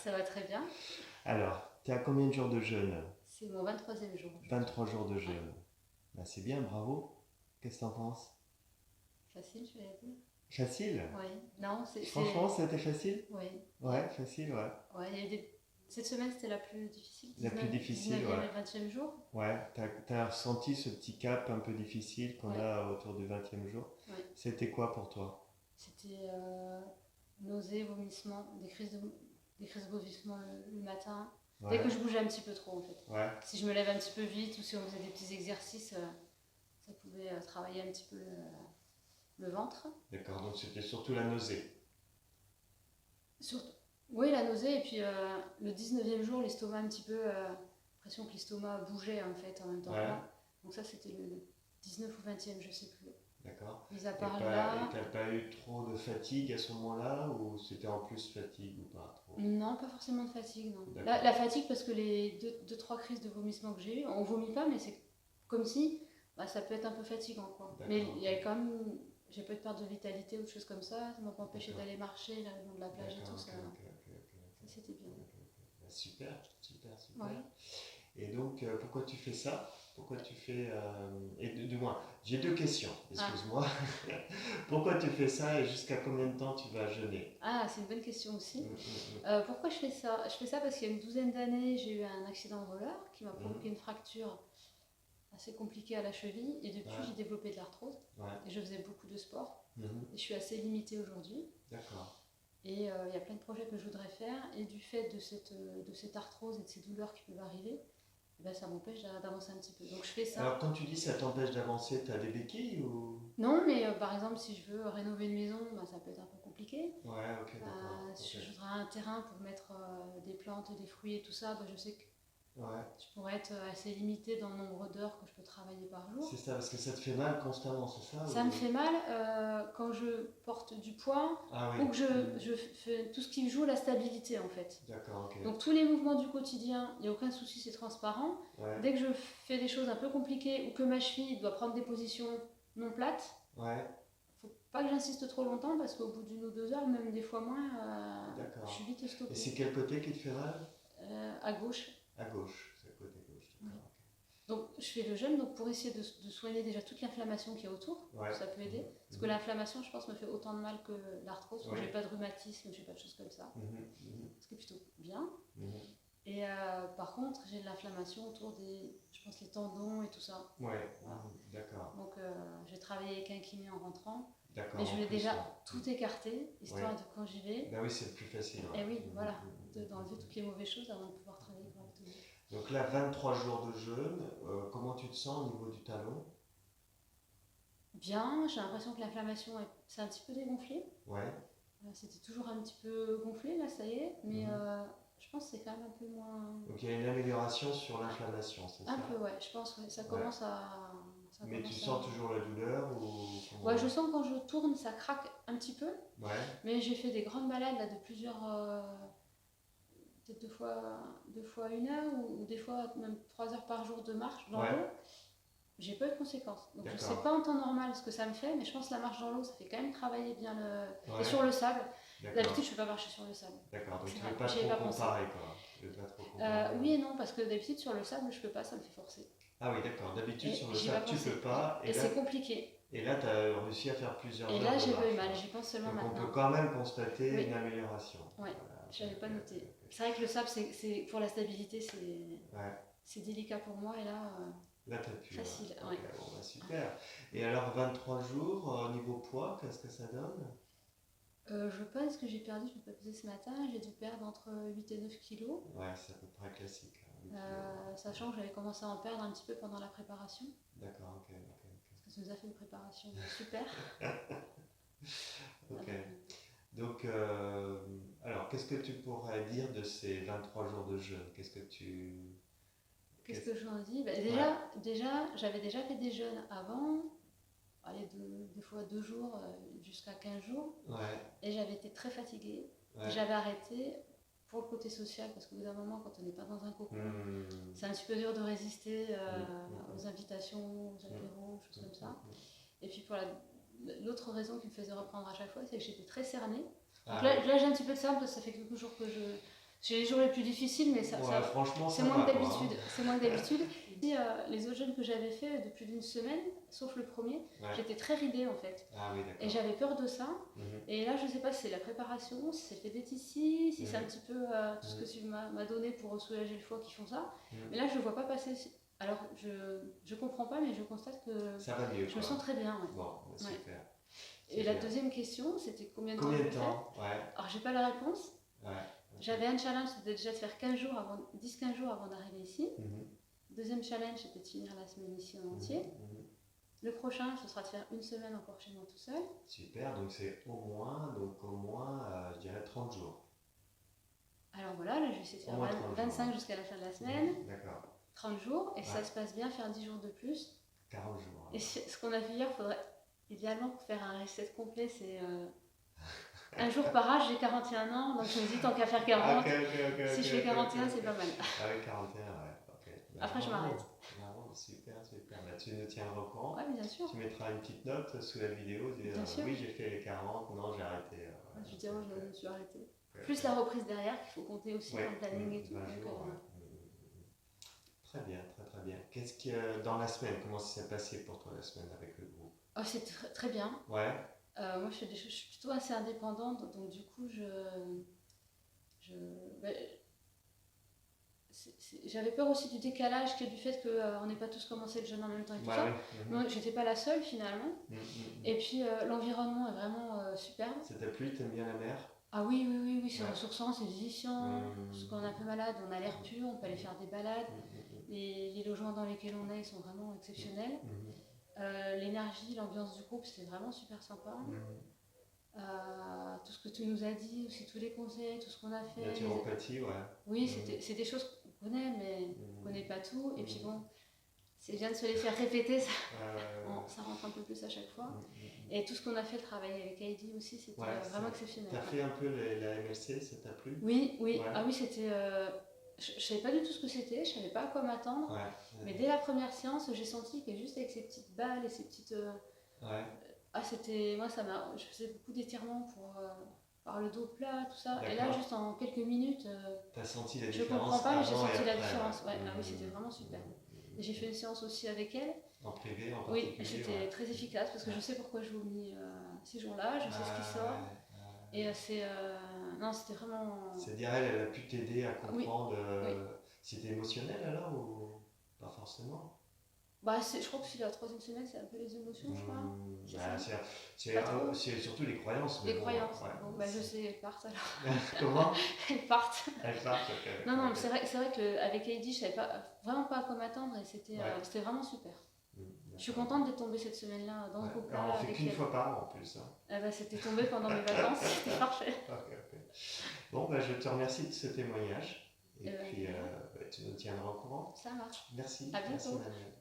Ça va très bien. Alors, tu es à combien de jours de jeûne? C'est mon 23e jour aujourd'hui. 23 jours de Ouais, jeûne. Ben, c'est bien, bravo. Qu'est-ce que t'en penses? facile, je vais dire. Facile? Oui, non, Franchement, c'était facile? Oui. Ouais, facile, ouais. Ouais, cette semaine, c'était la plus difficile, La plus difficile, 19e ouais. et 20e jour. Ouais, t'as ressenti ce petit cap un peu difficile qu'on Ouais, a autour du 20e jour. ouais. C'était quoi pour toi? C'était nausées, vomissements, des crises de vomissement le matin. Dès que Ouais, je bougeais un petit peu trop, en fait. ouais, Si je me lève un petit peu vite ou si on faisait des petits exercices, ça pouvait travailler un petit peu le ventre. d'accord. Donc c'était surtout la nausée. Surtout, oui, la nausée, et puis le 19e jour, l'estomac un petit peu, l'impression que l'estomac bougeait en fait en même temps que Ouais, moi. Donc ça, c'était le 19 ou 20e, je sais plus. d'accord. Mis à Et part pas, et là, t'as pas eu trop de fatigue à ce moment-là ou c'était en plus fatigue ou pas trop? non, pas forcément de fatigue, non. La D'accord, fatigue, parce que les deux, trois crises de vomissement que j'ai eues, on vomit pas, mais c'est comme si bah, ça peut être un peu fatigant, quoi. Mais d'accord, il y ok. a quand même, j'ai pas eu de perte de vitalité ou de choses comme ça m'a pas empêché D'accord, d'aller marcher là, le long de la plage et tout, d'accord, ok, ça, ok, ok, ok, ok. ça c'était bien. Ok, ok. Bah, super, super, super. Ouais. Et donc, pourquoi tu fais ça? Pourquoi tu fais... Et du moins, j'ai deux questions, Ah, excuse-moi. Pourquoi tu fais ça et jusqu'à combien de temps tu vas jeûner? Ah, c'est une bonne question aussi. Mm, Pourquoi je fais ça? Je fais ça parce qu'il y a une douzaine d'années, j'ai eu un accident de roller qui m'a mm, mm. provoqué une fracture assez compliquée à la cheville et depuis Ouais, j'ai développé de l'arthrose ouais. et je faisais beaucoup de sport Mhm. et je suis assez limitée aujourd'hui D'accord, et il y a plein de projets que je voudrais faire et du fait de cette arthrose et de ces douleurs qui peuvent arriver, eh ben, ça m'empêche d'avancer un petit peu. Donc je fais ça. alors, quand tu dis ça t'empêche d'avancer, t'as des béquilles ou... Non, mais par exemple si je veux rénover une maison, ben, ça peut être un peu compliqué. Ouais, ok, d'accord, ok. Si je voudrais un terrain pour mettre des plantes, des fruits et tout ça, ben, je sais que Ouais, je pourrais être assez limitée dans le nombre d'heures que je peux travailler par jour. c'est ça, parce que ça te fait mal constamment, c'est ça Ça me ou... fait mal quand je porte du poids Ah oui, ou que mhm. je fais tout ce qui joue la stabilité en fait. D'accord, ok. Donc tous les mouvements du quotidien, il n'y a aucun souci, c'est transparent. Ouais, Dès que je fais des choses un peu compliquées ou que ma cheville doit prendre des positions non plates, ouais, il ne faut pas que j'insiste trop longtemps parce qu'au bout d'une ou deux heures, même des fois moins, je suis d'accord. vite Et stoppée. c'est quel côté qui te fait mal? À gauche. À gauche, c'est le côté gauche, Oui. d'accord, Donc je fais le jeûne donc pour essayer de soigner déjà toute l'inflammation qu'il y a autour, ok. Ouais. ça peut aider. Mhm, Parce que mhm. l'inflammation, je pense, me fait autant de mal que l'arthrose. Oui. J'ai pas de rhumatisme, j'ai pas de choses comme ça. Mhm, mhm, Ce qui est plutôt bien. mhm. Et par contre, j'ai de l'inflammation autour des, je pense, les tendons et tout ça. Ouais, Voilà. mhm, d'accord. Donc j'ai travaillé avec un kiné en rentrant. Mais D'accord, je en voulais plus, déjà ouais. tout écarter, Ouais. histoire de quand j'y vais, Ben oui, c'est le plus facile, ouais. et oui, Mhm, voilà, mhm, d'enlever mhm. toutes les mauvaises choses avant de pouvoir travailler correctement. Donc là, 23 jours de jeûne, comment tu te sens au niveau du talon? Bien, j'ai l'impression que l'inflammation s'est un petit peu dégonflée. Ouais. C'était toujours un petit peu gonflé, là, ça y est, mais Mhm. je pense que c'est quand même un peu moins. Donc il y a une amélioration sur l'inflammation, c'est Un ça? peu, ouais, je pense, ouais, ça Ouais. commence à. Ça Mais tu commence sens à. toujours la douleur ou Ouais, je comment? sens quand je tourne, ça craque un petit peu, Ouais. mais j'ai fait des grandes balades là, de plusieurs. Peut-être deux fois une heure, ou des fois même 3 heures par jour de marche dans Ouais. l'eau. J'ai pas eu de conséquences. Donc je sais D'accord. pas en temps normal ce que ça me fait, mais je pense que la marche dans l'eau, ça fait quand même travailler bien le. Et Ouais. sur le sable. D'habitude, D'accord. je ne fais pas marcher sur le sable. D'accord. Donc C'est tu vrai, veux pas j'y avais trop pas pensé. comparer, quoi. Tu veux pas trop comparer. Oui et non, parce que d'habitude sur le sable, je peux pas, ça me fait forcer. Ah oui, d'accord. D'habitude Et sur le j'y ai pas sable, tu peux pensé. pas. Et c'est compliqué. Et là, tu as réussi à faire plusieurs Et heures là, de j'ai pas eu marche, mal, quoi. j'y pense seulement Donc on peut maintenant. quand même constater une Oui, amélioration. ouais, Voilà. Ok, j'avais ok, pas ok, noté. ok. C'est vrai que le sable, pour la stabilité, Ouais. c'est délicat pour moi, et là, Là, t'as pu, ouais. facile, Ok, ouais. bon, bah super. Et alors, 23 jours, niveau poids, qu'est-ce que ça donne? Je pense que j'ai perdu, je ne l'ai pas pesé ce matin, j'ai dû perdre entre 8 et 9 kilos, Ouais, c'est à peu près classique, hein, 8 kilos, ouais. sachant que j'avais commencé à en perdre un petit peu pendant la préparation, D'accord, ok, ok, parce que ça nous a fait une préparation super. ok. Ok. Euh, Donc, alors, qu'est-ce que tu pourrais dire de ces 23 jours de jeûne? Qu'est-ce que tu... Qu'est-ce qu'est-ce- que j'en dis? Bah, Ouais, j'avais déjà fait des jeûnes avant, allez, des fois 2 jours jusqu'à 15 jours, ouais, et j'avais été très fatiguée. Et ouais. j'avais arrêté pour le côté social, parce qu'au bout d'un moment, quand on n'est pas dans un cocon, Hmm, c'est un petit peu dur de résister hmm, hmm, aux invitations, aux hmm, apéros, choses hmm, comme hmm, ça. hmm. Et puis pour l'autre raison qui me faisait reprendre à chaque fois, c'est que j'étais très cernée. Donc Ah oui, là j'ai un petit peu de cernes parce que ça fait quelques jours que je. J'ai les jours les plus difficiles, mais Ouais, franchement, c'est ça moins va que quoi. Hein. d'habitude. C'est moins que d'habitude. Et, les autres jeûnes que j'avais fait de plus d'une semaine, sauf le premier, Ouais. j'étais très ridée en fait. Ah oui, Et d'accord. j'avais peur de ça. Mhm. Et là, je sais pas si c'est la préparation, si c'est le fait d'être ici, si c'est un petit peu tout ce que tu m'as donné pour soulager le foie qui font ça. Mais là, je le vois pas passer. Alors, je comprends pas, mais je constate que ça va mieux. je me sens très bien. Ouais. Bon, bah, super. Ouais. C'est Et la bien. deuxième question, c'était combien de temps Combien je de le fais. temps? Ouais. Alors, j'ai pas la réponse. Ouais. J'avais un challenge, c'était déjà de faire 10-15 jours avant d'arriver ici. Mhm. Deuxième challenge, c'était de finir la semaine ici en entier. Le prochain, ce sera de faire une semaine encore chez moi tout seul. Super, donc c'est au moins, je dirais 30 jours. Alors voilà, là je vais essayer de faire 25 jours. Jusqu'à la fin de la semaine. D'accord. 30 jours, et si ça se passe bien, faire 10 jours de plus. 40 jours. Et ce qu'on a vu hier, il faudrait idéalement pour faire un reset complet, c'est un jour par âge, j'ai 41 ans, donc je me dis tant qu'à faire 40, si je fais 41, c'est pas mal. Ah oui, 41, ouais, ok. Après, je m'arrête. Super. Bah, tu nous tiendras au courant. Ouais, bien sûr. Tu mettras une petite note sous la vidéo. Bien sûr. Oui, j'ai fait les 40, non, j'ai arrêté. Je dirais, je me suis arrêtée. Plus la reprise derrière qu'il faut compter aussi dans le planning et tout. Très bien. Qu'est-ce que dans la semaine, comment ça s'est passé pour toi la semaine avec le groupe? Oh, c'est très bien. Ouais. Moi, je suis plutôt assez indépendante, donc du coup, j'avais peur aussi du décalage que du fait qu'on n'ait pas tous commencé le jeûne en même temps et tout ça. Moi, j'étais pas la seule finalement. Et puis l'environnement est vraiment superbe. Ça t'a plu? T'aimes bien la mer? Ah oui, c'est ressourçant, c'est vivifiant. Parce qu'on est un peu malade, on a l'air pur, on peut aller faire des balades. Les logements dans lesquels on est, ils sont vraiment exceptionnels. L'énergie, l'ambiance du groupe, c'était vraiment super sympa. Tout ce que tu nous as dit, aussi tous les conseils, tout ce qu'on a fait. Naturopathie, ouais. Oui, c'est des choses qu'on connaît, mais on connaît pas tout. Et puis bon, c'est bien de se les faire répéter, ça rentre un peu plus à chaque fois. Et tout ce qu'on a fait, le travail avec Heidi aussi, c'était vraiment exceptionnel. T'as fait un peu la MLC, ça t'a plu? Oui. Ouais. Ah oui, c'était... je savais pas du tout ce que c'était, je savais pas à quoi m'attendre. Mais dès la première séance, j'ai senti que juste avec ces petites balles et ces petites... c'était... Moi, je faisais beaucoup d'étirements pour... par le dos plat, tout ça. Et là, juste en quelques minutes... T'as senti la différence? Je comprends pas, mais j'ai senti la différence. Ah oui, c'était vraiment super. Et j'ai fait une séance aussi avec elle. En privé, en particulier? Oui, c'était très efficace parce que je sais pourquoi je vomis ces jours-là, je sais ce qui sort. Et c'était vraiment... C'est-à-dire, elle a pu t'aider à comprendre... C'était émotionnel alors ou pas forcément? Je crois que c'est la troisième semaine, c'est un peu les émotions, je crois. C'est surtout les croyances. Les croyances. Je sais, elles partent alors. Comment? Elles partent. Ok. Non, c'est vrai qu'avec Heidi, je savais vraiment pas à quoi m'attendre et c'était vraiment super. Je suis contente d'être tombée cette semaine-là dans ce groupe-là. On fait qu'une fois par an en plus. C'était tombé pendant mes vacances, c'était parfait. Bon, je te remercie de ce témoignage et puis tu nous tiendras au courant. Ça marche. Merci. À bientôt. Merci, Manuel.